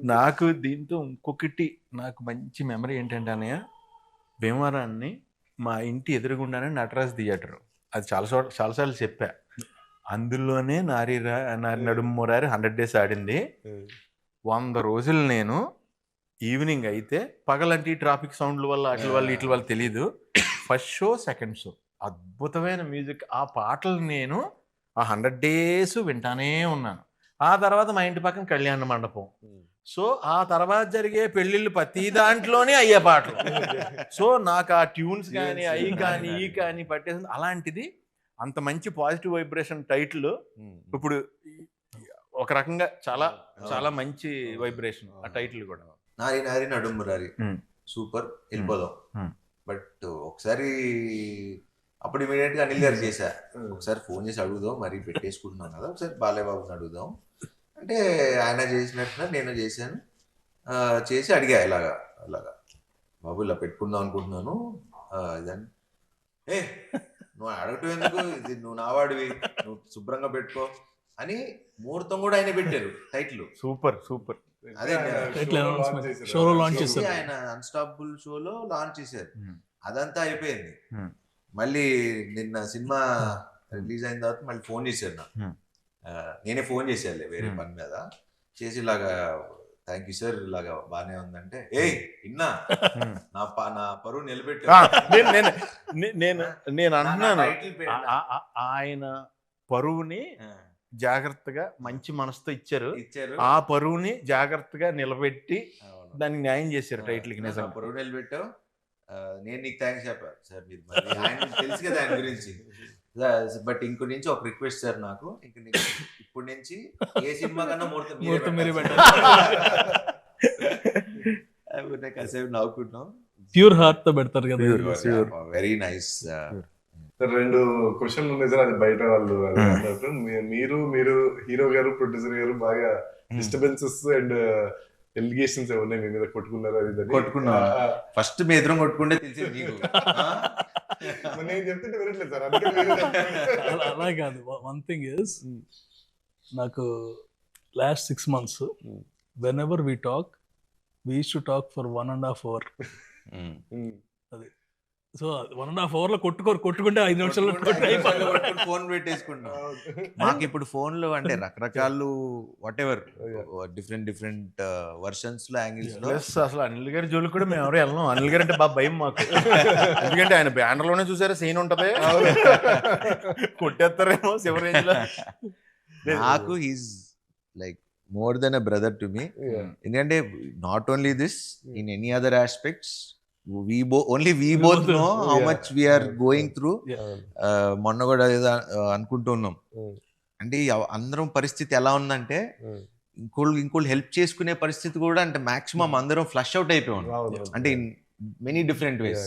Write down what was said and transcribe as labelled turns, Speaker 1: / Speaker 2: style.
Speaker 1: నాకు దీంతో ఇంకొకటి నాకు మంచి మెమరీ ఏంటంటే అన్నయ్య, భీమవరాన్ని మా ఇంటి ఎదురుగుండానే నటరాజ్ థియేటర్, అది చాలాసార్లు చెప్పా. అందులోనే నారి నడుము మురారి 100 days ఆడింది. 100 రోజులు నేను ఈవినింగ్ అయితే, పగలంటే ట్రాఫిక్ సౌండ్ల వల్ల వీటి వల్ల తెలియదు, ఫస్ట్ షో సెకండ్ షో అద్భుతమైన మ్యూజిక్, ఆ పాటలు నేను ఆ 100 days వింటానే ఉన్నాను. ఆ తర్వాత మా ఇంటి పక్కన కళ్యాణ మండపం, సో ఆ తర్వాత జరిగే పెళ్ళిళ్ళు ప్రతి దాంట్లోనే అయ్యే పాటలు. సో నాకు ఆ ట్యూన్స్ కానీ అవి కానీ ఈ కానీ పట్టేసింది. అలాంటిది అంత మంచి పాజిటివ్ వైబ్రేషన్ టైటిల్ ఇప్పుడు ఒక రకంగా చాలా చాలా మంచి వైబ్రేషన్ ఆ టైటిల్ కూడా.
Speaker 2: నారి నారి నడుమురారి సూపర్, వెళ్ళిపోదాం. బట్ ఒకసారి అప్పుడు ఇమీడియట్ గా అనిల్ గారు చేశా, ఒకసారి ఫోన్ చేసి అడుగుదాం, మరి పెట్టేసుకుంటున్నాం కదా, ఒకసారి బాలేబాబుని అడుగుదాం అంటే ఆయన చేసినట్టుగా నేను చేశాను. చేసి అడిగా ఇలాగా బాబు ఇలా పెట్టుకుందాం అనుకుంటున్నాను ఇదని. నువ్వు అడగటం ఎందుకు, ఇది నువ్వు నావాడివి, నువ్వు శుభ్రంగా పెట్టుకో అని ముహూర్తం కూడా ఆయన పెట్టారు టైటిల్.
Speaker 1: సూపర్.
Speaker 2: అదే
Speaker 3: షోలో లాంచ్ చేశారు,
Speaker 2: ఆయన అన్స్టాపబుల్ షోలో లాంచ్ చేశారు. అదంతా అయిపోయింది. మళ్ళీ నిన్న సినిమా రిలీజ్ అయిన తర్వాత మళ్ళీ ఫోన్ చేశారు నాకు. నేనే ఫోన్ చేశాను వేరే పని మీద చేసి, ఇలాగా థ్యాంక్ యూ సార్, ఇలాగా బానే ఉందంటే, ఇన్నా నా పరువు నిలబెట్టా.
Speaker 1: నేను అంటున్నాను, ఆయన పరువుని జాగ్రత్తగా మంచి మనసుతో ఇచ్చారు, ఆ పరువుని జాగ్రత్తగా నిలబెట్టి దానికి న్యాయం చేశారు టైటిల్ కి. నిజంగా
Speaker 2: పరువు నిలబెట్టావు, నేను నీకు థ్యాంక్స్ చెప్పాను సార్. ఆయన తెలుసు కదా ఆయన గురించి. బట్ ఇంకో నుంచి ఒక రిక్వెస్ట్ సార్, నాకు ఇప్పుడు నుంచి ఏ సినిమా కన్నా ముహూర్తం మీరే కాసేపు నవ్వుకుంటున్నాం.
Speaker 3: ప్యూర్ హార్ట్ తో పెడతారు కదా.
Speaker 2: Very nice.
Speaker 4: రెండు క్వశ్చన్లు ఉన్నాయి సార్, అది బయట వాళ్ళు అన్నట్టు. మీరు హీరో గారు ప్రొడ్యూసర్ గారు బాగా డిస్టర్బెన్సెస్ అండ్ ఎలిగేషన్స్ ఏమన్నా మీ మీద కొట్టుకున్నారు? అది
Speaker 2: కొట్టుకున్నా, ఫస్ట్ మీ ఎదురు కొట్టుకుంటే తెలిసేది నీకు.
Speaker 4: నేను చెప్తుంటే వినట్లేదు సార్.
Speaker 3: అలా కాదు. వన్ థింగ్ ఇస్, నాకు last 6 months whenever we talk, we used to talk for 1.5 hours. అది సో 1.5 hours లో కొట్టుకుంటే 5 నిమిషాల్లో
Speaker 2: ఫోన్ పెట్టేసుకుంటాం. మాకు ఇప్పుడు ఫోన్లు అంటే రకరకాలు వాట్ ఎవర్ డిఫరెంట్ వర్షన్స్ లో, యాంగిల్స్ లో.
Speaker 1: అసలు అనిల్ గారి జోలికి కూడా మేము ఎవరు వెళ్ళాం. అనిల్ గారు అంటే బాగా భయం మాకు, ఎందుకంటే ఆయన బ్యానర్ లోనే చూసారా సీన్ ఉంటది, కొట్టేస్తారేమో శివరేంజ్ లో.
Speaker 2: నాకు is like more than a brother to me. ఎందుకంటే not only this, in any other aspects we both know how much we are going through. మొన్న కూడా ఏదో అనుకుంటున్నాం అంటే అందరం పరిస్థితి ఎలా ఉందంటే, ఇంకోళ్ళు హెల్ప్ చేసుకునే పరిస్థితి కూడా అంటే మాక్సిమం అందరం ఫ్లష్ అవుట్ అయిపోయాం, అంటే ఇన్ మెనీ డిఫరెంట్ వేస్.